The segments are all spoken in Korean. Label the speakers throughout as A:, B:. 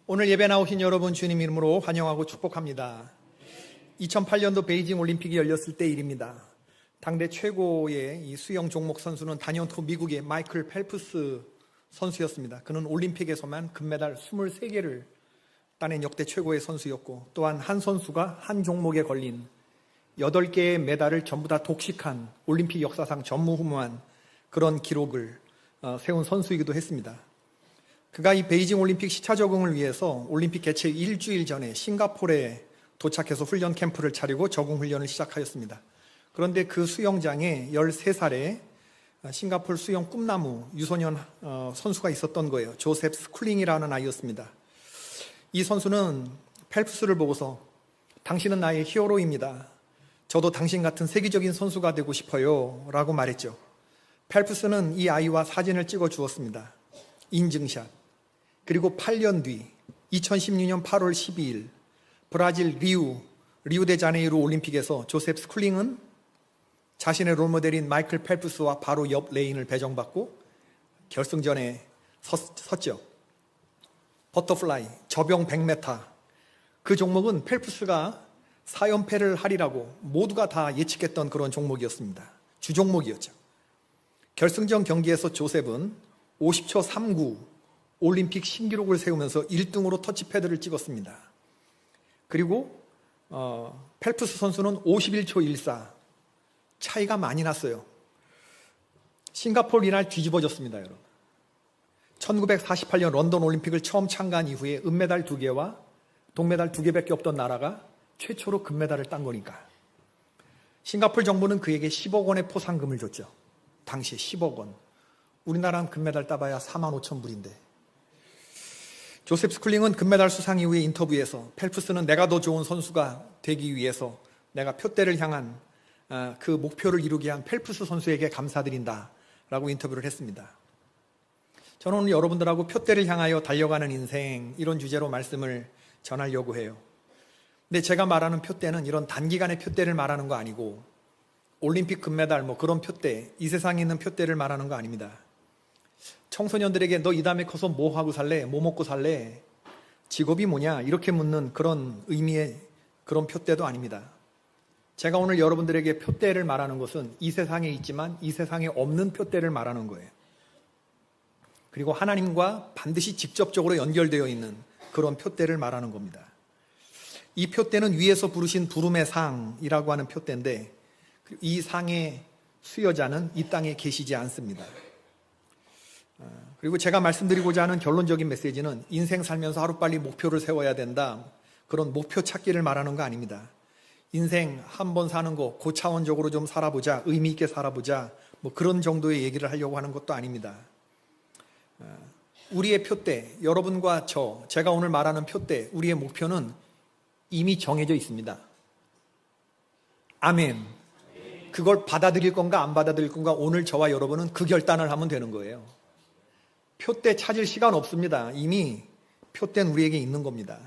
A: 오늘 예배 나오신 여러분 주님 이름으로 환영하고 축복합니다. 2008년도 베이징 올림픽이 열렸을 때 일입니다. 당대 최고의 이 수영 종목 선수는 단연코 미국의 마이클 펠프스 선수였습니다. 그는 올림픽에서만 금메달 23개를 따낸 역대 최고의 선수였고, 또한 한 선수가 한 종목에 걸린 8개의 메달을 전부 다 독식한 올림픽 역사상 전무후무한 그런 기록을 세운 선수이기도 했습니다. 그가 이 베이징 올림픽 시차 적응을 위해서 올림픽 개최 일주일 전에 싱가포르에 도착해서 훈련 캠프를 차리고 적응 훈련을 시작하였습니다. 그런데 그 수영장에 13살의 싱가포르 수영 꿈나무 유소년 선수가 있었던 거예요. 조셉 스쿨링이라는 아이였습니다. 이 선수는 펠프스를 보고서 당신은 나의 히어로입니다. 저도 당신 같은 세계적인 선수가 되고 싶어요 라고 말했죠. 펠프스는 이 아이와 사진을 찍어 주었습니다. 인증샷. 그리고 8년 뒤 2016년 8월 12일 브라질 리우데자네이루 올림픽에서 조셉 스쿨링은 자신의 롤모델인 마이클 펠프스와 바로 옆 레인을 배정받고 결승전에 섰죠. 버터플라이, 저병 100m. 그 종목은 펠프스가 4연패를 하리라고 모두가 다 예측했던 그런 종목이었습니다. 주종목이었죠. 결승전 경기에서 조셉은 50초 39 올림픽 신기록을 세우면서 1등으로 터치패드를 찍었습니다. 그리고 펠프스 선수는 51초 14 차이가 많이 났어요. 싱가포르 이날 뒤집어졌습니다, 여러분. 1948년 런던 올림픽을 처음 참가한 이후에 은메달 2개와 동메달 2개밖에 없던 나라가 최초로 금메달을 딴 거니까. 싱가포르 정부는 그에게 10억 원의 포상금을 줬죠. 당시에 10억 원. 우리나라는 금메달 따봐야 4만 5천 불인데. 조셉 스쿨링은 금메달 수상 이후의 인터뷰에서 펠프스는 내가 더 좋은 선수가 되기 위해서 내가 표대를 향한 그 목표를 이루게 한 펠프스 선수에게 감사드린다 라고 인터뷰를 했습니다. 저는 오늘 여러분들하고 표대를 향하여 달려가는 인생, 이런 주제로 말씀을 전하려고 해요. 근데 제가 말하는 표대는 이런 단기간의 표대를 말하는 거 아니고 올림픽 금메달 그런 표대, 이 세상에 있는 표대를 말하는 거 아닙니다. 청소년들에게 너 이 다음에 커서 뭐 하고 살래? 뭐 먹고 살래? 직업이 뭐냐? 이렇게 묻는 그런 의미의 그런 표대도 아닙니다. 제가 오늘 여러분들에게 표대를 말하는 것은 이 세상에 있지만 이 세상에 없는 표대를 말하는 거예요. 그리고 하나님과 반드시 직접적으로 연결되어 있는 그런 표대를 말하는 겁니다. 이 표대는 위에서 부르신 부름의 상이라고 하는 표대인데 이 상의 수여자는 이 땅에 계시지 않습니다. 그리고 제가 말씀드리고자 하는 결론적인 메시지는 인생 살면서 하루빨리 목표를 세워야 된다, 그런 목표 찾기를 말하는 거 아닙니다. 인생 한 번 사는 거 고차원적으로 좀 살아보자, 의미 있게 살아보자, 그런 정도의 얘기를 하려고 하는 것도 아닙니다. 우리의 표대, 여러분과 제가 오늘 말하는 표대, 우리의 목표는 이미 정해져 있습니다. 아멘. 그걸 받아들일 건가 안 받아들일 건가 오늘 저와 여러분은 그 결단을 하면 되는 거예요. 표대 찾을 시간 없습니다. 이미 표대는 우리에게 있는 겁니다.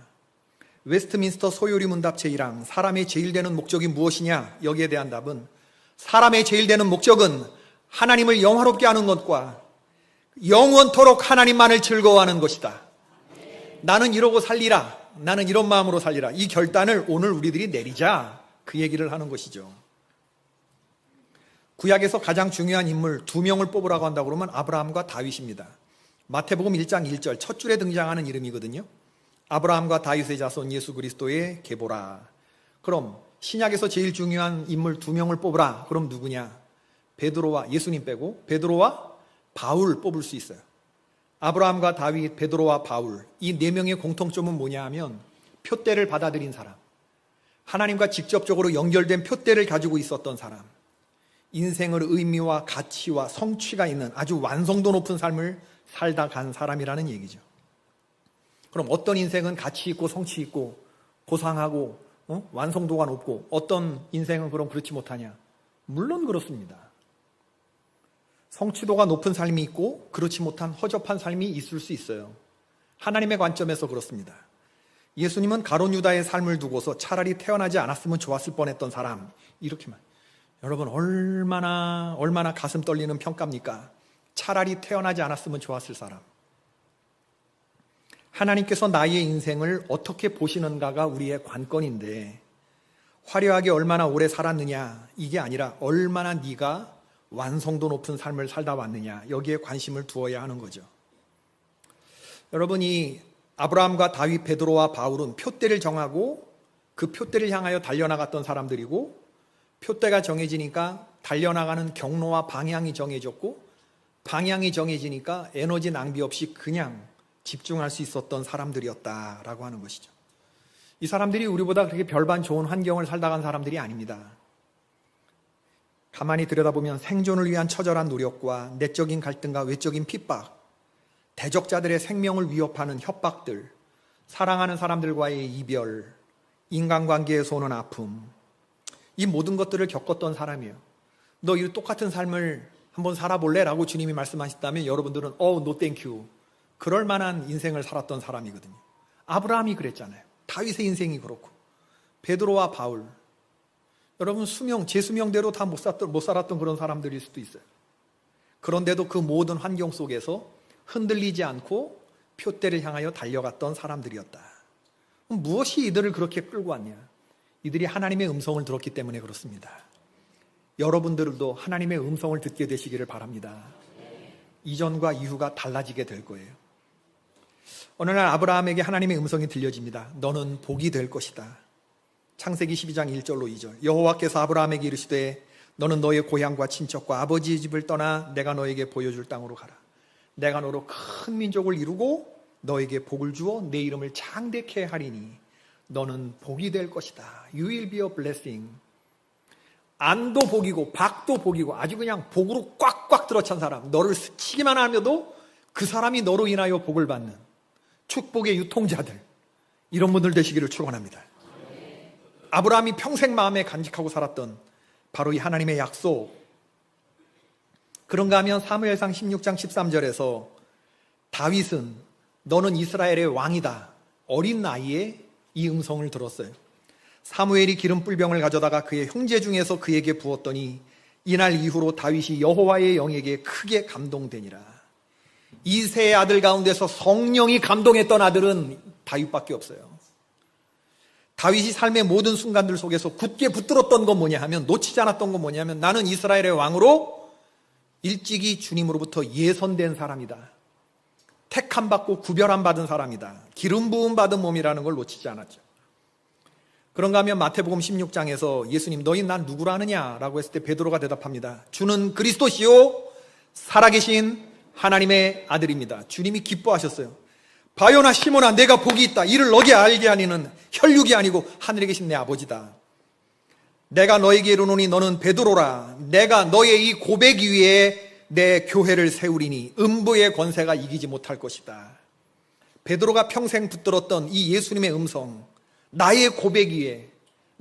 A: 웨스트민스터 소요리 문답 제1항, 사람의 제일 되는 목적이 무엇이냐? 여기에 대한 답은 사람의 제일 되는 목적은 하나님을 영화롭게 하는 것과 영원토록 하나님만을 즐거워하는 것이다. 나는 이러고 살리라. 나는 이런 마음으로 살리라. 이 결단을 오늘 우리들이 내리자. 그 얘기를 하는 것이죠. 구약에서 가장 중요한 인물 2명을 뽑으라고 한다고 그러면 아브라함과 다윗입니다. 마태복음 1장 1절 첫 줄에 등장하는 이름이거든요. 아브라함과 다윗의 자손 예수 그리스도의 계보라. 그럼 신약에서 제일 중요한 인물 2명을 뽑으라. 그럼 누구냐? 베드로와 예수님 빼고 베드로와 바울 뽑을 수 있어요. 아브라함과 다윗, 베드로와 바울, 이 4명의 공통점은 뭐냐 하면 표대를 받아들인 사람, 하나님과 직접적으로 연결된 표대를 가지고 있었던 사람, 인생의 의미와 가치와 성취가 있는 아주 완성도 높은 삶을 살다 간 사람이라는 얘기죠. 그럼 어떤 인생은 가치 있고 성취 있고 고상하고 완성도가 높고 어떤 인생은 그럼 그렇지 못하냐? 물론 그렇습니다. 성취도가 높은 삶이 있고 그렇지 못한 허접한 삶이 있을 수 있어요. 하나님의 관점에서 그렇습니다. 예수님은 가룟 유다의 삶을 두고서 차라리 태어나지 않았으면 좋았을 뻔했던 사람, 이렇게만. 여러분 얼마나 가슴 떨리는 평가입니까? 차라리 태어나지 않았으면 좋았을 사람. 하나님께서 나의 인생을 어떻게 보시는가가 우리의 관건인데, 화려하게 얼마나 오래 살았느냐 이게 아니라 얼마나 네가 완성도 높은 삶을 살다 왔느냐, 여기에 관심을 두어야 하는 거죠. 여러분이 아브라함과 다윗, 베드로와 바울은 표대를 정하고 그 표대를 향하여 달려나갔던 사람들이고, 표대가 정해지니까 달려나가는 경로와 방향이 정해졌고, 방향이 정해지니까 에너지 낭비 없이 그냥 집중할 수 있었던 사람들이었다라고 하는 것이죠. 이 사람들이 우리보다 그렇게 별반 좋은 환경을 살다 간 사람들이 아닙니다. 가만히 들여다보면 생존을 위한 처절한 노력과 내적인 갈등과 외적인 핍박, 대적자들의 생명을 위협하는 협박들, 사랑하는 사람들과의 이별, 인간관계에서 오는 아픔, 이 모든 것들을 겪었던 사람이에요. 너 이 똑같은 삶을 한번 살아볼래? 라고 주님이 말씀하셨다면 여러분들은 no thank you, 그럴 만한 인생을 살았던 사람이거든요. 아브라함이 그랬잖아요. 다윗의 인생이 그렇고, 베드로와 바울, 여러분 제 수명대로 다 못 살았던 그런 사람들일 수도 있어요. 그런데도 그 모든 환경 속에서 흔들리지 않고 표대를 향하여 달려갔던 사람들이었다. 무엇이 이들을 그렇게 끌고 왔냐? 이들이 하나님의 음성을 들었기 때문에 그렇습니다. 여러분들도 하나님의 음성을 듣게 되시기를 바랍니다. 이전과 이후가 달라지게 될 거예요. 어느 날 아브라함에게 하나님의 음성이 들려집니다. 너는 복이 될 것이다. 창세기 12장 1절로 2절. 여호와께서 아브라함에게 이르시되 너는 너의 고향과 친척과 아버지의 집을 떠나 내가 너에게 보여줄 땅으로 가라. 내가 너로 큰 민족을 이루고 너에게 복을 주어 내 이름을 창대케 하리니 너는 복이 될 것이다. You will be a blessing. 안도 복이고 박도 복이고 아주 그냥 복으로 꽉꽉 들어찬 사람, 너를 스치기만 하며도 그 사람이 너로 인하여 복을 받는 축복의 유통자들, 이런 분들 되시기를 축원합니다. 아브라함이 평생 마음에 간직하고 살았던 바로 이 하나님의 약속. 그런가 하면 사무엘상 16장 13절에서 다윗은 너는 이스라엘의 왕이다, 어린 나이에 이 음성을 들었어요. 사무엘이 기름 뿔병을 가져다가 그의 형제 중에서 그에게 부었더니 이날 이후로 다윗이 여호와의 영에게 크게 감동되니라. 이 세 아들 가운데서 성령이 감동했던 아들은 다윗밖에 없어요. 다윗이 삶의 모든 순간들 속에서 굳게 붙들었던 건 뭐냐 하면, 놓치지 않았던 건 뭐냐 하면, 나는 이스라엘의 왕으로 일찍이 주님으로부터 예선된 사람이다. 택함 받고 구별함 받은 사람이다. 기름 부음 받은 몸이라는 걸 놓치지 않았죠. 그런가 하면 마태복음 16장에서 예수님 너희 난 누구라 하느냐 라고 했을 때 베드로가 대답합니다. 주는 그리스도시요 살아계신 하나님의 아들입니다. 주님이 기뻐하셨어요. 바요나 시몬아, 내가 복이 있다. 이를 너게 알게 하니는 혈육이 아니고 하늘에 계신 내 아버지다. 내가 너에게 이르노니 너는 베드로라. 내가 너의 이 고백 위에 내 교회를 세우리니 음부의 권세가 이기지 못할 것이다. 베드로가 평생 붙들었던 이 예수님의 음성, 나의 고백 위에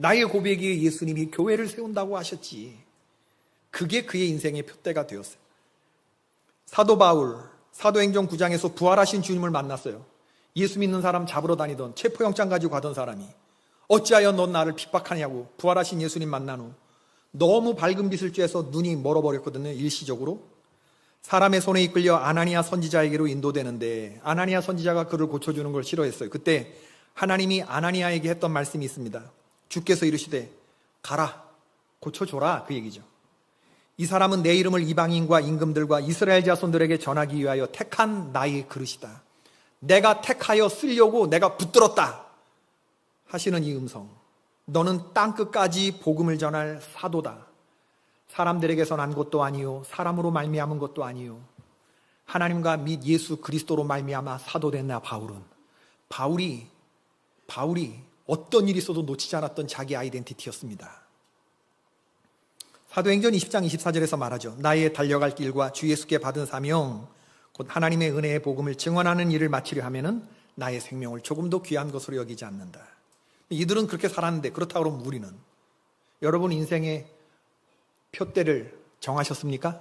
A: 예수님이 교회를 세운다고 하셨지. 그게 그의 인생의 표대가 되었어요. 사도 바울, 사도행전 9장에서 부활하신 주님을 만났어요. 예수 믿는 사람 잡으러 다니던, 체포영장 가지고 가던 사람이 어찌하여 넌 나를 핍박하냐고 부활하신 예수님 만난 후 너무 밝은 빛을 쬐서 눈이 멀어버렸거든요. 일시적으로. 사람의 손에 이끌려 아나니아 선지자에게로 인도되는데 아나니아 선지자가 그를 고쳐주는 걸 싫어했어요. 그때 하나님이 아나니아에게 했던 말씀이 있습니다. 주께서 이르시되 가라, 고쳐줘라, 그 얘기죠. 이 사람은 내 이름을 이방인과 임금들과 이스라엘 자손들에게 전하기 위하여 택한 나의 그릇이다. 내가 택하여 쓰려고 내가 붙들었다 하시는 이 음성. 너는 땅끝까지 복음을 전할 사도다. 사람들에게서 난 것도 아니요 사람으로 말미암은 것도 아니요 하나님과 및 예수 그리스도로 말미암아 사도된 나 바울이 어떤 일이 있어도 놓치지 않았던 자기 아이덴티티였습니다. 사도행전 20장 24절에서 말하죠. 나의 달려갈 길과 주 예수께 받은 사명 곧 하나님의 은혜의 복음을 증언하는 일을 마치려 하면은 나의 생명을 조금도 귀한 것으로 여기지 않는다. 이들은 그렇게 살았는데 그렇다고 그러면 우리는, 여러분 인생의 표대를 정하셨습니까?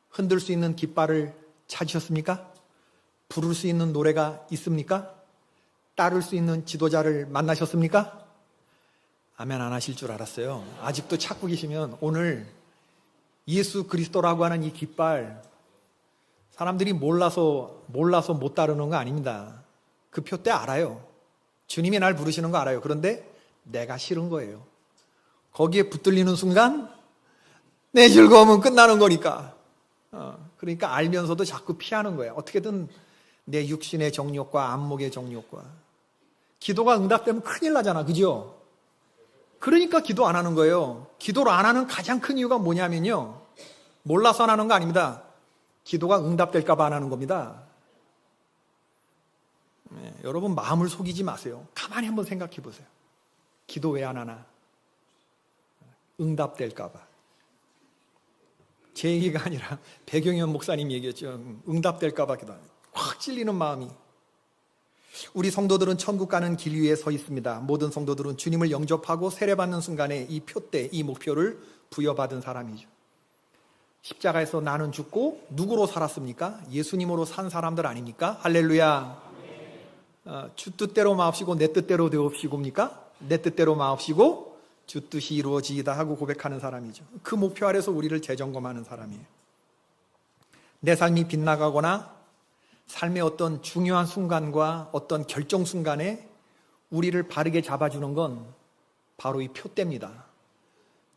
A: 흔들 수 있는 깃발을 찾으셨습니까? 부를 수 있는 노래가 있습니까? 따를 수 있는 지도자를 만나셨습니까? 아멘 안 하실 줄 알았어요. 아직도 찾고 계시면 오늘 예수 그리스도라고 하는 이 깃발 사람들이 몰라서 못 따르는 거 아닙니다. 그 표대 알아요. 주님이 날 부르시는 거 알아요. 그런데 내가 싫은 거예요. 거기에 붙들리는 순간 내 즐거움은 끝나는 거니까. 그러니까 알면서도 자꾸 피하는 거예요. 어떻게든 내 육신의 정욕과 안목의 정욕과. 기도가 응답되면 큰일 나잖아. 그죠? 그러니까 기도 안 하는 거예요. 기도를 안 하는 가장 큰 이유가 뭐냐면요. 몰라서 안 하는 거 아닙니다. 기도가 응답될까 봐 안 하는 겁니다. 여러분 마음을 속이지 마세요. 가만히 한번 생각해 보세요. 기도 왜 안 하나? 응답될까 봐. 제 얘기가 아니라 배경현 목사님 얘기였죠. 응답될까 봐 기도하는. 확 찔리는 마음이. 우리 성도들은 천국 가는 길 위에 서 있습니다. 모든 성도들은 주님을 영접하고 세례받는 순간에 이 표대, 이 목표를 부여받은 사람이죠. 십자가에서 나는 죽고 누구로 살았습니까? 예수님으로 산 사람들 아닙니까? 할렐루야. 주 뜻대로 마옵시고 내 뜻대로 되옵시고입니까? 내 뜻대로 마옵시고 주 뜻이 이루어지이다 하고 고백하는 사람이죠. 그 목표 아래서 우리를 재점검하는 사람이에요. 내 삶이 빗나가거나 삶의 어떤 중요한 순간과 어떤 결정 순간에 우리를 바르게 잡아주는 건 바로 이 표대입니다.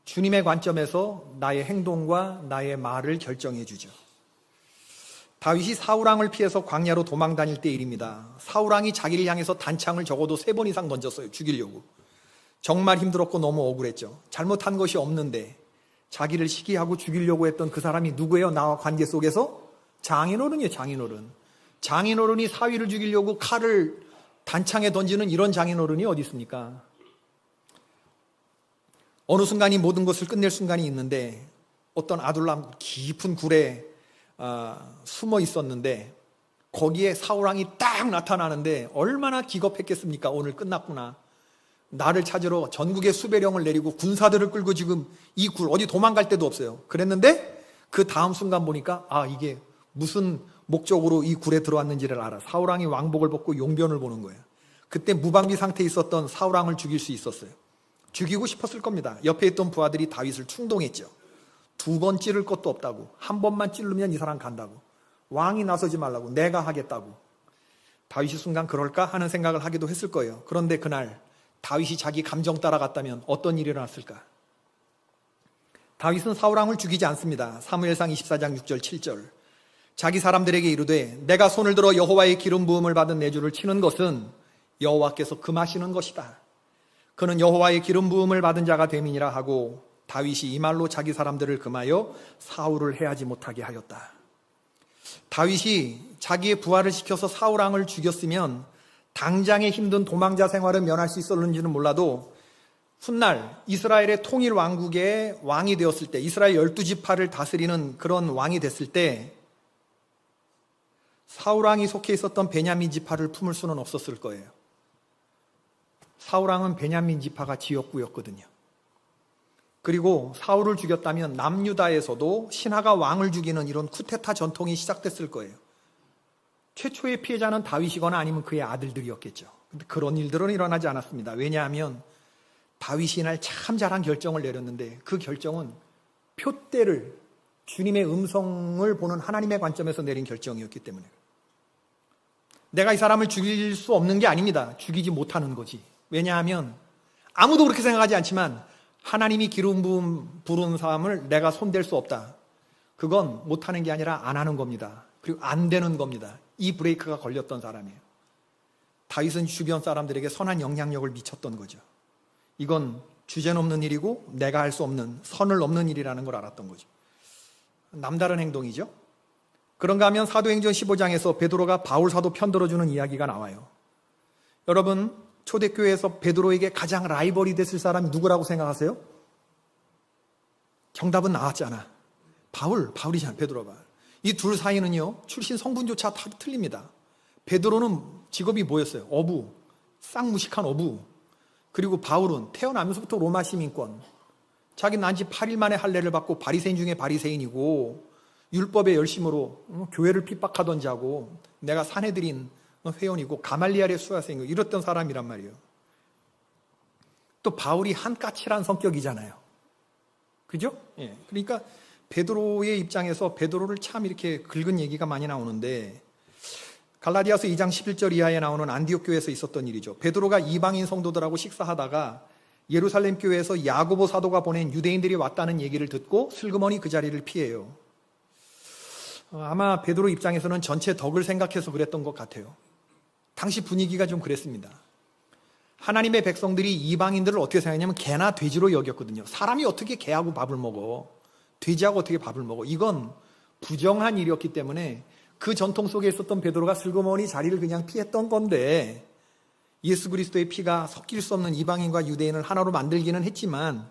A: 주님의 관점에서 나의 행동과 나의 말을 결정해 주죠. 다윗이 사울왕을 피해서 광야로 도망 다닐 때 일입니다. 사울왕이 자기를 향해서 단창을 적어도 3번 이상 던졌어요. 죽이려고. 정말 힘들었고 너무 억울했죠. 잘못한 것이 없는데 자기를 시기하고 죽이려고 했던 그 사람이 누구예요? 나와 관계 속에서? 장인어른이에요. 장인어른. 장인어른이 사위를 죽이려고 칼을 단창에 던지는 이런 장인어른이 어디 있습니까? 어느 순간이 모든 것을 끝낼 순간이 있는데 어떤 아둘람 깊은 굴에 숨어 있었는데 거기에 사울왕이 딱 나타나는데 얼마나 기겁했겠습니까? 오늘 끝났구나. 나를 찾으러 전국의 수배령을 내리고 군사들을 끌고 지금 이 굴 어디 도망갈 데도 없어요. 그랬는데 그 다음 순간 보니까 이게 무슨 목적으로 이 굴에 들어왔는지를 알아. 사울왕이 왕복을 벗고 용변을 보는 거예요. 그때 무방비 상태에 있었던 사울왕을 죽일 수 있었어요. 죽이고 싶었을 겁니다. 옆에 있던 부하들이 다윗을 충동했죠. 2번 찌를 것도 없다고. 한 번만 찌르면 이 사람 간다고. 왕이 나서지 말라고. 내가 하겠다고. 다윗이 순간 그럴까 하는 생각을 하기도 했을 거예요. 그런데 그날 다윗이 자기 감정 따라갔다면 어떤 일이 일어났을까? 다윗은 사울왕을 죽이지 않습니다. 사무엘상 24장 6절 7절. 자기 사람들에게 이르되 내가 손을 들어 여호와의 기름 부음을 받은 내 주를 치는 것은 여호와께서 금하시는 것이다. 그는 여호와의 기름 부음을 받은 자가 됨이니라 하고 다윗이 이 말로 자기 사람들을 금하여 사울을 해하지 못하게 하였다. 다윗이 자기의 부하를 시켜서 사울왕을 죽였으면 당장의 힘든 도망자 생활을 면할 수 있었는지는 몰라도 훗날 이스라엘의 통일 왕국의 왕이 되었을 때, 이스라엘 12지파를 다스리는 그런 왕이 됐을 때 사울왕이 속해 있었던 베냐민 지파를 품을 수는 없었을 거예요. 사울왕은 베냐민 지파가 지역구였거든요. 그리고 사울을 죽였다면 남유다에서도 신하가 왕을 죽이는 이런 쿠데타 전통이 시작됐을 거예요. 최초의 피해자는 다윗이거나 아니면 그의 아들들이었겠죠. 근데 그런 일들은 일어나지 않았습니다. 왜냐하면 다윗이 이날 참 잘한 결정을 내렸는데 그 결정은 표대를, 주님의 음성을 보는 하나님의 관점에서 내린 결정이었기 때문에 내가 이 사람을 죽일 수 없는 게 아닙니다. 죽이지 못하는 거지. 왜냐하면 아무도 그렇게 생각하지 않지만 하나님이 기름 부음 부른 사람을 내가 손댈 수 없다. 그건 못하는 게 아니라 안 하는 겁니다. 그리고 안 되는 겁니다. 이 브레이크가 걸렸던 사람이에요. 다윗은 주변 사람들에게 선한 영향력을 미쳤던 거죠. 이건 주제넘는 일이고 내가 할 수 없는, 선을 넘는 일이라는 걸 알았던 거죠. 남다른 행동이죠. 그런가 하면 사도행전 15장에서 베드로가 바울 사도 편들어주는 이야기가 나와요. 여러분, 초대교회에서 베드로에게 가장 라이벌이 됐을 사람이 누구라고 생각하세요? 정답은 나왔잖아. 바울이잖아. 베드로가. 이 둘 사이는요, 출신 성분조차 다 틀립니다. 베드로는 직업이 뭐였어요? 어부, 쌍무식한 어부. 그리고 바울은 태어나면서부터 로마 시민권. 자기 난지 8일 만에 할례를 받고 바리새인 중에 바리새인이고 율법의 열심으로 교회를 핍박하던 자고 내가 산헤드린 회원이고 가말리엘의 수하생이고 이랬던 사람이란 말이에요. 또 바울이 한까칠한 성격이잖아요. 그죠? 예. 그러니까 베드로의 입장에서 베드로를 참 이렇게 긁은 얘기가 많이 나오는데, 갈라디아서 2장 11절 이하에 나오는 안디옥 교회에서 있었던 일이죠. 베드로가 이방인 성도들하고 식사하다가 예루살렘 교회에서 야고보 사도가 보낸 유대인들이 왔다는 얘기를 듣고 슬그머니 그 자리를 피해요. 아마 베드로 입장에서는 전체 덕을 생각해서 그랬던 것 같아요. 당시 분위기가 좀 그랬습니다. 하나님의 백성들이 이방인들을 어떻게 생각했냐면 개나 돼지로 여겼거든요. 사람이 어떻게 개하고 밥을 먹어? 돼지하고 어떻게 밥을 먹어? 이건 부정한 일이었기 때문에 그 전통 속에 있었던 베드로가 슬그머니 자리를 그냥 피했던 건데, 예수 그리스도의 피가 섞일 수 없는 이방인과 유대인을 하나로 만들기는 했지만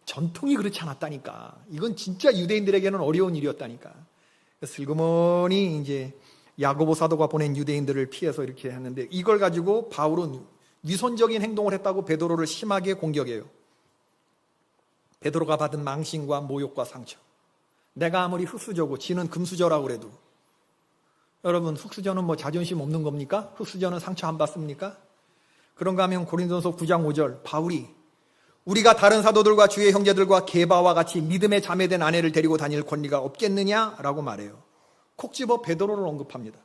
A: 전통이 그렇지 않았다니까. 이건 진짜 유대인들에게는 어려운 일이었다니까. 슬그머니 이제 야고보 사도가 보낸 유대인들을 피해서 이렇게 했는데, 이걸 가지고 바울은 위선적인 행동을 했다고 베드로를 심하게 공격해요. 베드로가 받은 망신과 모욕과 상처. 내가 아무리 흙수저고 지는 금수저라고 그래도, 여러분, 흙수저는 뭐 자존심 없는 겁니까? 흙수저는 상처 안 받습니까? 그런가 하면 고린도서 9장 5절 바울이 우리가 다른 사도들과 주의 형제들과 게바와 같이 믿음에 자매된 아내를 데리고 다닐 권리가 없겠느냐라고 말해요. 콕 집어 베드로를 언급합니다.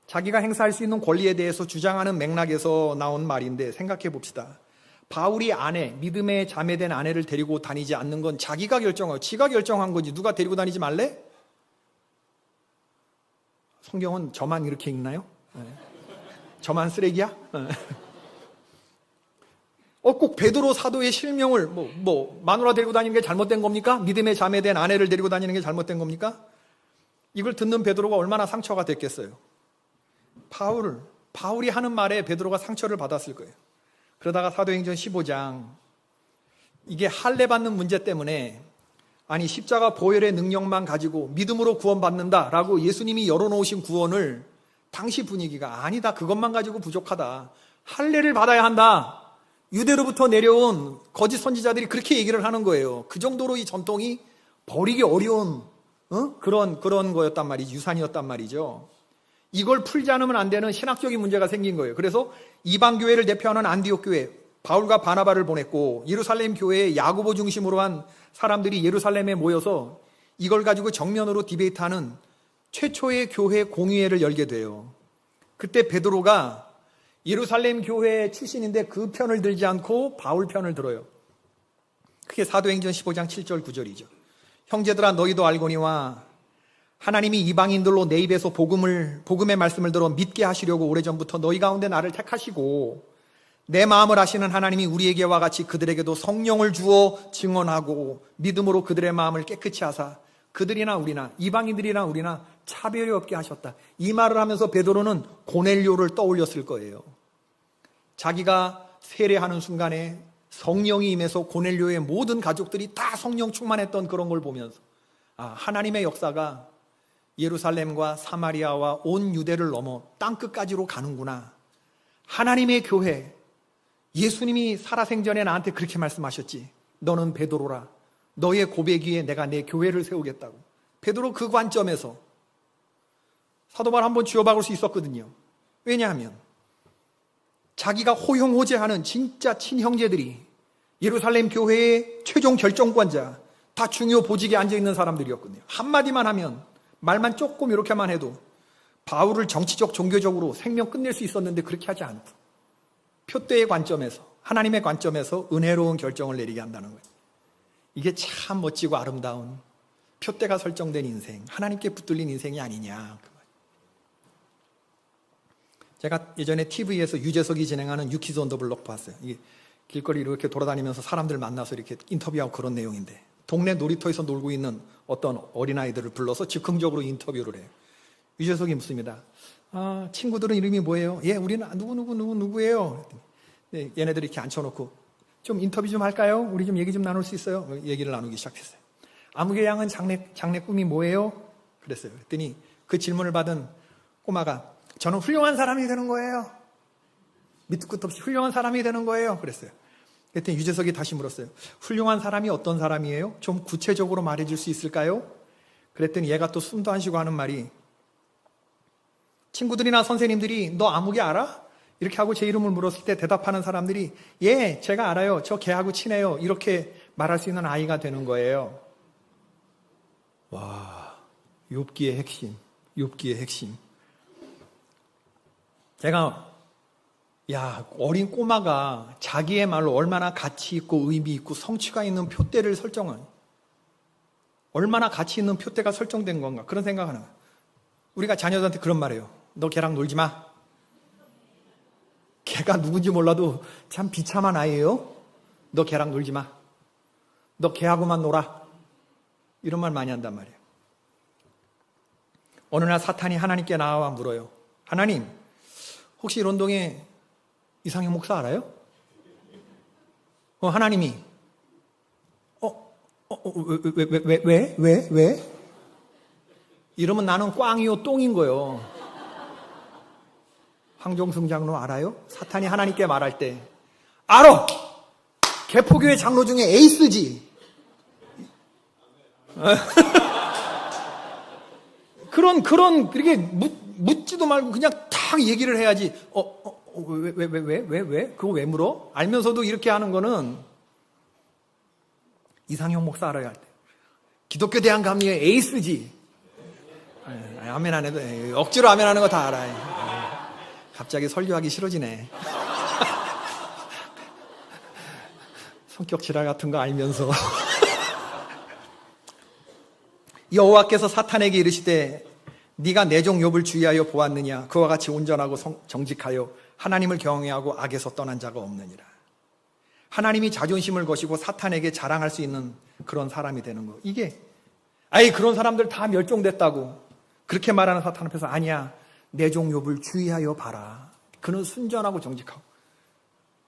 A: 자기가 행사할 수 있는 권리에 대해서 주장하는 맥락에서 나온 말인데, 생각해 봅시다. 바울이 믿음에 자매된 아내를 데리고 다니지 않는 건 자기가 결정하고 지가 결정한 거지 누가 데리고 다니지 말래? 성경은 저만 이렇게 읽나요? 저만 쓰레기야? 꼭 베드로 사도의 실명을 마누라 데리고 다니는 게 잘못된 겁니까? 믿음에 자매된 아내를 데리고 다니는 게 잘못된 겁니까? 이걸 듣는 베드로가 얼마나 상처가 됐겠어요. 바울이 하는 말에 베드로가 상처를 받았을 거예요. 그러다가 사도행전 15장, 이게 할례받는 문제 때문에, 아니 십자가 보혈의 능력만 가지고 믿음으로 구원받는다라고 예수님이 열어놓으신 구원을 당시 분위기가 아니다, 그것만 가지고 부족하다, 할례를 받아야 한다, 유대로부터 내려온 거짓 선지자들이 그렇게 얘기를 하는 거예요. 그 정도로 이 전통이 버리기 어려운 그런 거였단 말이죠. 유산이었단 말이죠. 이걸 풀지 않으면 안 되는 신학적인 문제가 생긴 거예요. 그래서 이방 교회를 대표하는 안디옥 교회, 바울과 바나바를 보냈고, 예루살렘 교회에 야고보 중심으로 한 사람들이 예루살렘에 모여서 이걸 가지고 정면으로 디베이트하는 최초의 교회 공의회를 열게 돼요. 그때 베드로가 예루살렘 교회 출신인데 그 편을 들지 않고 바울 편을 들어요. 그게 사도행전 15장 7절 9절이죠. 형제들아, 너희도 알거니와 하나님이 이방인들로 내 입에서 복음의 말씀을 들어 믿게 하시려고 오래전부터 너희 가운데 나를 택하시고, 내 마음을 아시는 하나님이 우리에게와 같이 그들에게도 성령을 주어 증언하고 믿음으로 그들의 마음을 깨끗이 하사 그들이나 우리나, 이방인들이나 우리나 차별이 없게 하셨다. 이 말을 하면서 베드로는 고넬료를 떠올렸을 거예요. 자기가 세례하는 순간에 성령이 임해서 고넬료의 모든 가족들이 다 성령 충만했던 그런 걸 보면서, 하나님의 역사가 예루살렘과 사마리아와 온 유대를 넘어 땅끝까지로 가는구나. 하나님의 교회, 예수님이 살아생전에 나한테 그렇게 말씀하셨지. 너는 베드로라. 너의 고백 위에 내가 내 교회를 세우겠다고. 베드로 그 관점에서 사도발 한번 쥐어박을 수 있었거든요. 왜냐하면 자기가 호용호제하는 진짜 친형제들이 예루살렘 교회의 최종 결정권자, 다 중요 보직에 앉아있는 사람들이었거든요. 한마디만 하면, 말만 조금 이렇게만 해도 바울을 정치적, 종교적으로 생명 끝낼 수 있었는데 그렇게 하지 않고 표대의 관점에서, 하나님의 관점에서 은혜로운 결정을 내리게 한다는 거예요. 이게 참 멋지고 아름다운 표대가 설정된 인생, 하나님께 붙들린 인생이 아니냐. 제가 예전에 TV에서 유재석이 진행하는 유키즈 온 더 블록 봤어요. 이게 길거리 이렇게 돌아다니면서 사람들 만나서 이렇게 인터뷰하고 그런 내용인데, 동네 놀이터에서 놀고 있는 어떤 어린아이들을 불러서 즉흥적으로 인터뷰를 해요. 유재석이 묻습니다. 친구들은 이름이 뭐예요? 예, 우리는 누구예요? 네, 얘네들이 이렇게 앉혀놓고 좀 인터뷰 좀 할까요? 우리 좀 얘기 좀 나눌 수 있어요? 얘기를 나누기 시작했어요. 아무개 양은 장래 꿈이 뭐예요? 그랬어요. 그랬더니 그 질문을 받은 꼬마가 저는 훌륭한 사람이 되는 거예요. 밑도 끝 없이 훌륭한 사람이 되는 거예요. 그랬어요. 그랬더니 유재석이 다시 물었어요. 훌륭한 사람이 어떤 사람이에요? 좀 구체적으로 말해줄 수 있을까요? 그랬더니 얘가 또 숨도 안 쉬고 하는 말이, 친구들이나 선생님들이 너 아무개 알아? 이렇게 하고 제 이름을 물었을 때 대답하는 사람들이 예, 제가 알아요. 저 걔하고 친해요. 이렇게 말할 수 있는 아이가 되는 거예요. 욥기의 핵심, 욥기의 핵심. 제가 어린 꼬마가 자기의 말로 얼마나 가치 있고 의미 있고 성취가 있는 표대를 설정한, 얼마나 가치 있는 표대가 설정된 건가 그런 생각하는 거예요. 우리가 자녀들한테 그런 말이에요. 너 걔랑 놀지 마. 걔가 누군지 몰라도 참 비참한 아이예요. 너 걔랑 놀지 마. 너 걔하고만 놀아. 이런 말 많이 한단 말이에요. 어느 날 사탄이 하나님께 나와 물어요. 하나님, 혹시 론동에 이상형 목사 알아요? 하나님이 왜? 이러면 나는 꽝이요 똥인 거예요. 황종승 장로 알아요? 사탄이 하나님께 말할 때 알아! 개포교회 장로 중에 에이스지. 그렇게 묻지도 말고 그냥 탁 얘기를 해야지. 왜? 그거 왜 물어? 알면서도 이렇게 하는 거는 이상형 목사 알아야 할 때. 기독교 대한 감리의 에이스지. 아멘 안 해도 억지로 아멘 하는 거 다 알아. 갑자기 설교하기 싫어지네. 성격 지랄 같은 거 알면서. 여호와께서 사탄에게 이르시되 네가 내 종 욥을 주의하여 보았느냐? 그와 같이 온전하고 정직하여 하나님을 경외하고 악에서 떠난 자가 없느니라. 하나님이 자존심을 거시고 사탄에게 자랑할 수 있는 그런 사람이 되는 거. 이게 그런 사람들 다 멸종됐다고 그렇게 말하는 사탄 앞에서 아니야. 내 종 욥을 주의하여 봐라. 그는 순전하고 정직하고.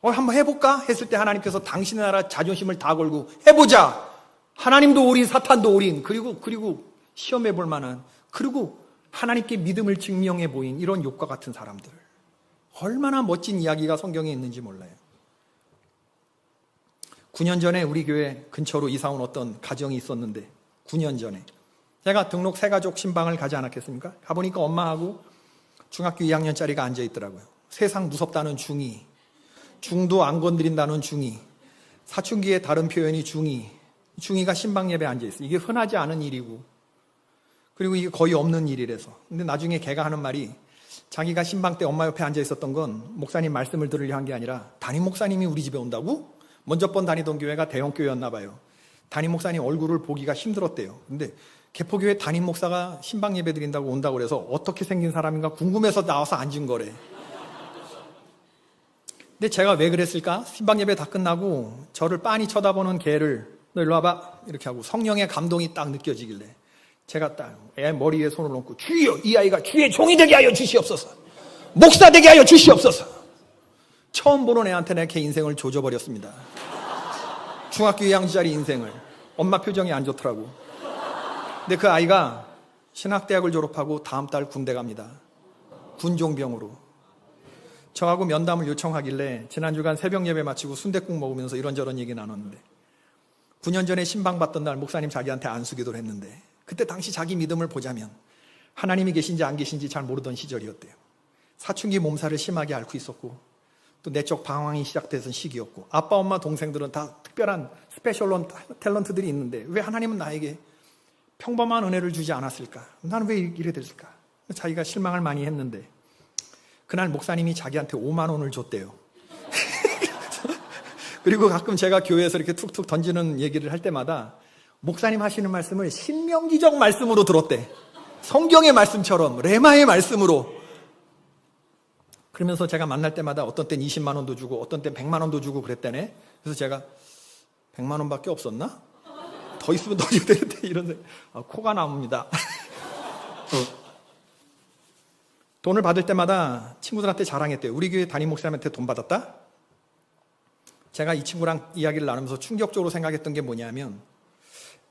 A: 한번 해볼까? 했을 때 하나님께서 당신의 나라 자존심을 다 걸고 해보자. 하나님도 올인, 사탄도 올인. 그리고 시험해 볼 만한. 그리고 하나님께 믿음을 증명해 보인 이런 욥과 같은 사람들. 얼마나 멋진 이야기가 성경에 있는지 몰라요. 9년 전에 우리 교회 근처로 이사 온 어떤 가정이 있었는데 9년 전에 제가 등록 새가족 신방을 가지 않았겠습니까? 가보니까 엄마하고 중학교 2학년짜리가 앉아있더라고요. 세상 무섭다는 중2, 중도 안 건드린다는 중2, 사춘기의 다른 표현이 중2, 중2가 신방 예배에 앉아있어요. 이게 흔하지 않은 일이고 그리고 이게 거의 없는 일이라서. 근데 나중에 걔가 하는 말이 자기가 신방 때 엄마 옆에 앉아있었던 건 목사님 말씀을 들으려 한 게 아니라 담임 목사님이 우리 집에 온다고? 먼저 번 다니던 교회가 대형 교회였나 봐요. 담임 목사님 얼굴을 보기가 힘들었대요. 근데 개포교회 담임 목사가 신방 예배 드린다고 온다고 그래서 어떻게 생긴 사람인가 궁금해서 나와서 앉은 거래. 근데 제가 왜 그랬을까? 신방 예배 다 끝나고 저를 빤히 쳐다보는 걔를 너 일로 와봐 이렇게 하고 성령의 감동이 딱 느껴지길래 제가 딱 애 머리 위에 손을 얹고 주여 이 아이가 주의 종이 되게 하여 주시옵소서. 목사 되게 하여 주시옵소서. 처음 보는 애한테 내 걔 인생을 조져버렸습니다. 중학교 2학년짜리 인생을. 엄마 표정이 안 좋더라고. 근데 그 아이가 신학대학을 졸업하고 다음 달 군대 갑니다. 군종병으로. 저하고 면담을 요청하길래 지난 주간 새벽 예배 마치고 순댓국 먹으면서 이런저런 얘기 나눴는데 9년 전에 신방 받던 날 목사님 자기한테 안수기도를 했는데 그때 당시 자기 믿음을 보자면 하나님이 계신지 안 계신지 잘 모르던 시절이었대요. 사춘기 몸살을 심하게 앓고 있었고 또 내적 방황이 시작되던 시기였고 아빠 엄마 동생들은 다 특별한 스페셜 탤런트들이 있는데 왜 하나님은 나에게 평범한 은혜를 주지 않았을까? 나는 왜 이래 됐을까? 자기가 실망을 많이 했는데 그날 목사님이 자기한테 5만 원을 줬대요. 그리고 가끔 제가 교회에서 이렇게 툭툭 던지는 얘기를 할 때마다 목사님 하시는 말씀을 신명기적 말씀으로 들었대. 성경의 말씀처럼 레마의 말씀으로. 그러면서 제가 만날 때마다 어떤 땐 20만 원도 주고 어떤 땐 100만 원도 주고 그랬다네. 그래서 제가 100만 원밖에 없었나? 더 있으면 더 줘야 되는데 이런 코가 나옵니다. 돈을 받을 때마다 친구들한테 자랑했대요. 우리 교회 담임 목사님한테 돈 받았다? 제가 이 친구랑 이야기를 나누면서 충격적으로 생각했던 게 뭐냐면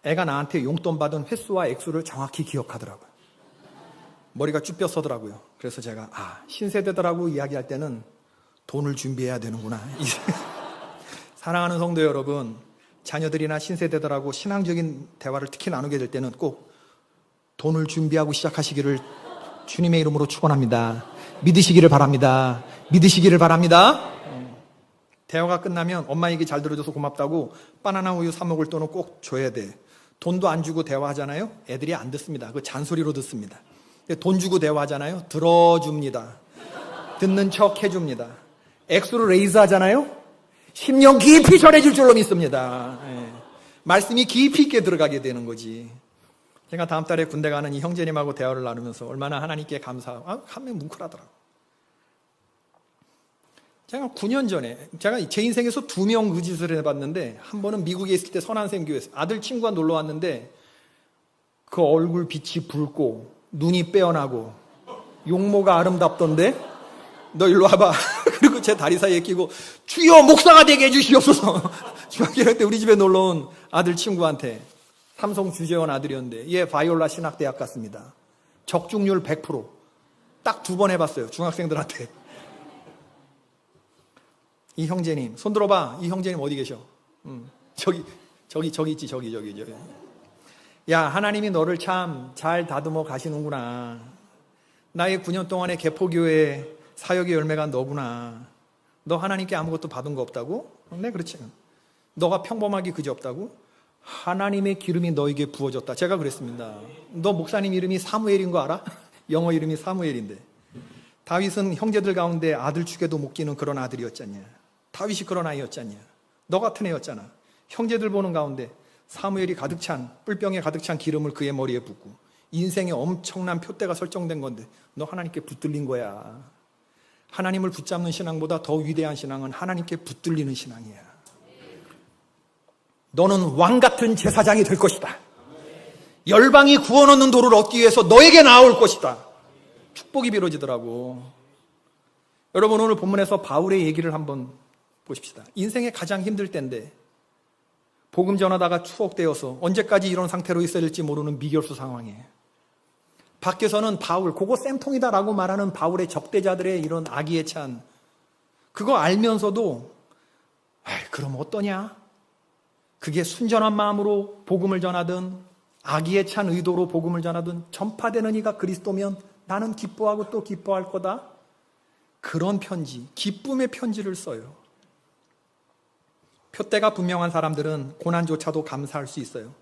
A: 애가 나한테 용돈 받은 횟수와 액수를 정확히 기억하더라고요. 머리가 쭉 뼈서더라고요. 그래서 제가 신세대더라고 이야기할 때는 돈을 준비해야 되는구나. 사랑하는 성도 여러분, 자녀들이나 신세대들하고 신앙적인 대화를 특히 나누게 될 때는 꼭 돈을 준비하고 시작하시기를 주님의 이름으로 축원합니다. 믿으시기를 바랍니다. 믿으시기를 바랍니다. 대화가 끝나면 엄마 얘기 잘 들어줘서 고맙다고 바나나 우유 사 먹을 돈은 꼭 줘야 돼. 돈도 안 주고 대화하잖아요. 애들이 안 듣습니다. 그 잔소리로 듣습니다. 돈 주고 대화하잖아요. 들어줍니다. 듣는 척 해줍니다. 액수를 레이즈 하잖아요. 심령 깊이 전해질 줄로 믿습니다. 예. 말씀이 깊이 있게 들어가게 되는 거지. 제가 다음 달에 군대 가는 이 형제님하고 대화를 나누면서 얼마나 하나님께 감사하고, 한 명 뭉클하더라고. 제가 9년 전에, 제가 제 인생에서 2명 그 짓을 해봤는데, 한 번은 미국에 있을 때 선한샘교회에서 아들 친구가 놀러 왔는데, 그 얼굴 빛이 붉고, 눈이 빼어나고, 용모가 아름답던데, 너 일로 와봐. 그리고 제 다리 사이에 끼고, 주여 목사가 되게 해주시옵소서. 중학교 때 우리 집에 놀러 온 아들 친구한테, 삼성 주재원 아들이었는데, 얘 바이올라 신학대학 갔습니다. 적중률 100%. 딱 2번 해봤어요. 중학생들한테. 이 형제님, 손 들어봐. 이 형제님 어디 계셔? 저기 있지, 저기. 야, 하나님이 너를 참 잘 다듬어 가시는구나. 나의 9년 동안의 개포교회 사역의 열매가 너구나. 너 하나님께 아무것도 받은 거 없다고? 네, 그렇지. 너가 평범하기 그지없다고? 하나님의 기름이 너에게 부어졌다. 제가 그랬습니다. 너 목사님 이름이 사무엘인 거 알아? 영어 이름이 사무엘인데. 다윗은 형제들 가운데 아들 축에도 못 끼는 그런 아들이었잖냐. 다윗이 그런 아이였잖냐. 너 같은 애였잖아. 형제들 보는 가운데 사무엘이 가득 찬, 뿔병에 가득 찬 기름을 그의 머리에 붓고 인생에 엄청난 표대가 설정된 건데 너 하나님께 붙들린 거야. 하나님을 붙잡는 신앙보다 더 위대한 신앙은 하나님께 붙들리는 신앙이야. 너는 왕 같은 제사장이 될 것이다. 열방이 구원 얻는 도를 얻기 위해서 너에게 나올 것이다. 축복이 이루어지더라고. 여러분, 오늘 본문에서 바울의 얘기를 한번 보십시다. 인생의 가장 힘들 때인데 복음 전하다가 추억되어서 언제까지 이런 상태로 있어야 될지 모르는 미결수 상황에 밖에서는 바울, 그거 쌤통이다라고 말하는 바울의 적대자들의 이런 악의에 찬 그거 알면서도 그럼 어떠냐? 그게 순전한 마음으로 복음을 전하든 악의에 찬 의도로 복음을 전하든 전파되는 이가 그리스도면 나는 기뻐하고 또 기뻐할 거다. 그런 편지, 기쁨의 편지를 써요. 표대가 분명한 사람들은 고난조차도 감사할 수 있어요.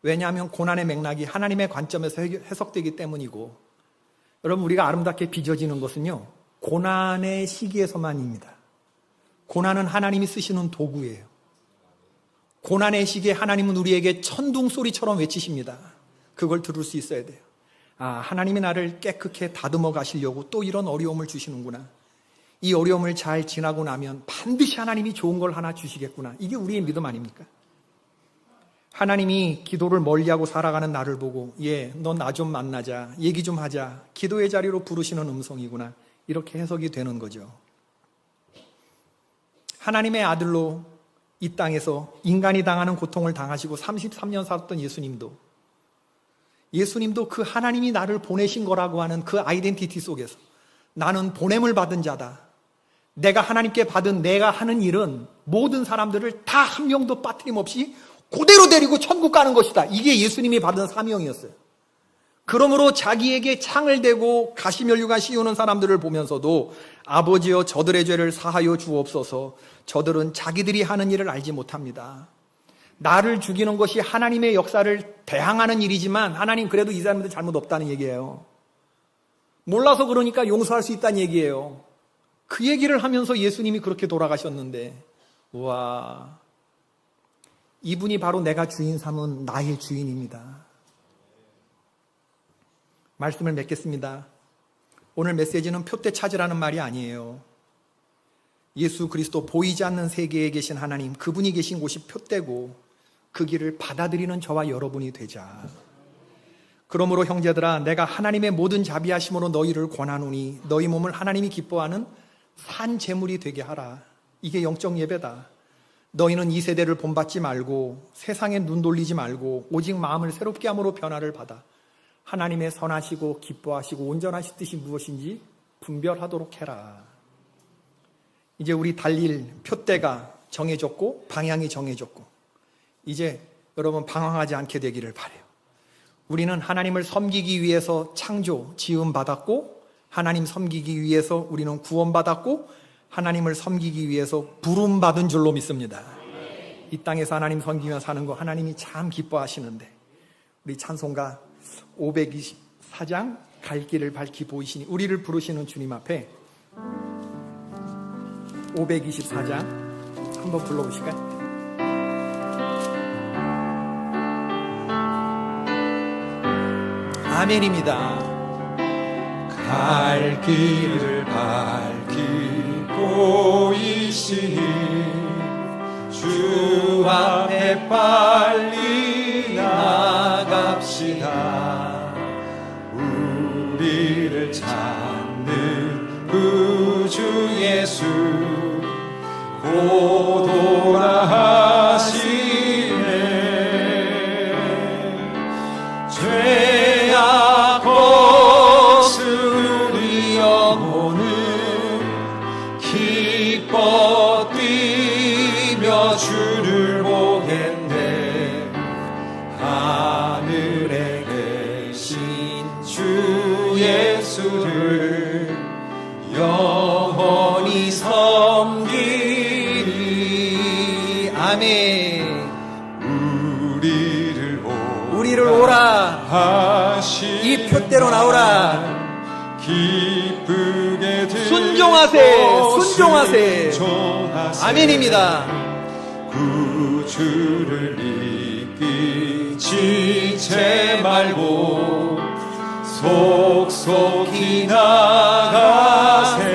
A: 왜냐하면 고난의 맥락이 하나님의 관점에서 해석되기 때문이고, 여러분, 우리가 아름답게 빚어지는 것은요, 고난의 시기에서만입니다. 고난은 하나님이 쓰시는 도구예요. 고난의 시기에 하나님은 우리에게 천둥 소리처럼 외치십니다. 그걸 들을 수 있어야 돼요. 하나님이 나를 깨끗게 다듬어 가시려고 또 이런 어려움을 주시는구나. 이 어려움을 잘 지나고 나면 반드시 하나님이 좋은 걸 하나 주시겠구나. 이게 우리의 믿음 아닙니까? 하나님이 기도를 멀리하고 살아가는 나를 보고 너 나 좀 만나자, 얘기 좀 하자, 기도의 자리로 부르시는 음성이구나. 이렇게 해석이 되는 거죠. 하나님의 아들로 이 땅에서 인간이 당하는 고통을 당하시고 33년 살았던 예수님도 그 하나님이 나를 보내신 거라고 하는 그 아이덴티티 속에서 나는 보냄을 받은 자다. 내가 하나님께 받은 내가 하는 일은 모든 사람들을 다 한 명도 빠트림없이 그대로 데리고 천국 가는 것이다. 이게 예수님이 받은 사명이었어요. 그러므로 자기에게 창을 대고 가시면류관 씌우는 사람들을 보면서도 아버지여 저들의 죄를 사하여 주옵소서. 저들은 자기들이 하는 일을 알지 못합니다. 나를 죽이는 것이 하나님의 역사를 대항하는 일이지만 하나님 그래도 이 사람들 잘못 없다는 얘기예요. 몰라서 그러니까 용서할 수 있다는 얘기예요. 그 얘기를 하면서 예수님이 그렇게 돌아가셨는데, 와, 이분이 바로 내가 주인 삼은 나의 주인입니다. 말씀을 맺겠습니다. 오늘 메시지는 표대 찾으라는 말이 아니에요. 예수 그리스도 보이지 않는 세계에 계신 하나님, 그분이 계신 곳이 표대고 그 길을 받아들이는 저와 여러분이 되자. 그러므로 형제들아, 내가 하나님의 모든 자비하심으로 너희를 권하노니 너희 몸을 하나님이 기뻐하는 산 제물이 되게 하라. 이게 영적 예배다. 너희는 이 세대를 본받지 말고 세상에 눈 돌리지 말고 오직 마음을 새롭게 함으로 변화를 받아 하나님의 선하시고 기뻐하시고 온전하신 뜻이 무엇인지 분별하도록 해라. 이제 우리 달릴 표대가 정해졌고 방향이 정해졌고 이제 여러분 방황하지 않게 되기를 바라요. 우리는 하나님을 섬기기 위해서 창조, 지음받았고 하나님 섬기기 위해서 우리는 구원받았고 하나님을 섬기기 위해서 부름받은 줄로 믿습니다. 이 땅에서 하나님 섬기며 사는 거 하나님이 참 기뻐하시는데, 우리 찬송가 524장 갈 길을 밝히 보이시니 우리를 부르시는 주님 앞에 524장 한번 불러보실까요? 아멘입니다.
B: 갈 길을 밝히 보이시니 주 앞에 빨리 나갑시다. 우리를 찾는 구주 예수 곧 오라 하시네. 죄악 벗은 우리 영혼은 기뻐 뛰며 주를 보겠네. 하늘에 계신 주 예수를 영원히 섬기리.
A: 아멘.
B: 우리를 오라 하시는
A: 이 표대로 나오라.
B: 기쁘게
A: 순종하세, 순종하세. 아멘입니다.
B: 구주를 믿기 지체 말고 속속히 나가세.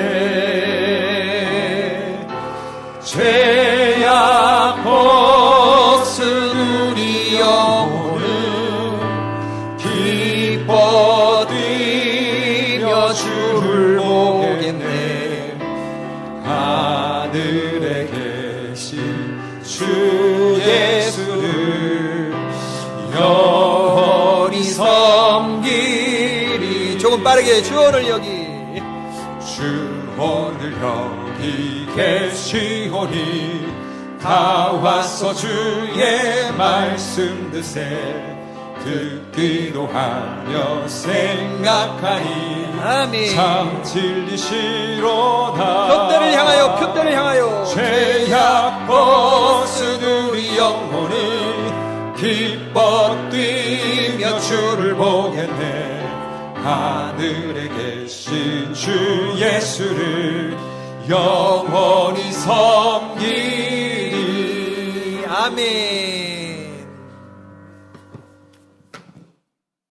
B: 죄악 벗은 우리 영혼은 기뻐 뛰며 주를 보겠네. 하늘에 계신 주 예수를 영원히 섬기리.
A: 조금 빠르게 주원을 여기.
B: 주원을 여기 계시오니 다 와서 주의 말씀 듣기로 하며 생각하니
A: 아멘.
B: 참 진리시로다.
A: 표대를 향하여, 표대를 향하여.
B: 죄악 벗은 우리 영혼은 기뻐 뛰며 주를 보겠네. 하늘에 계신 주 예수를 영원히 섬기리.
A: 아멘.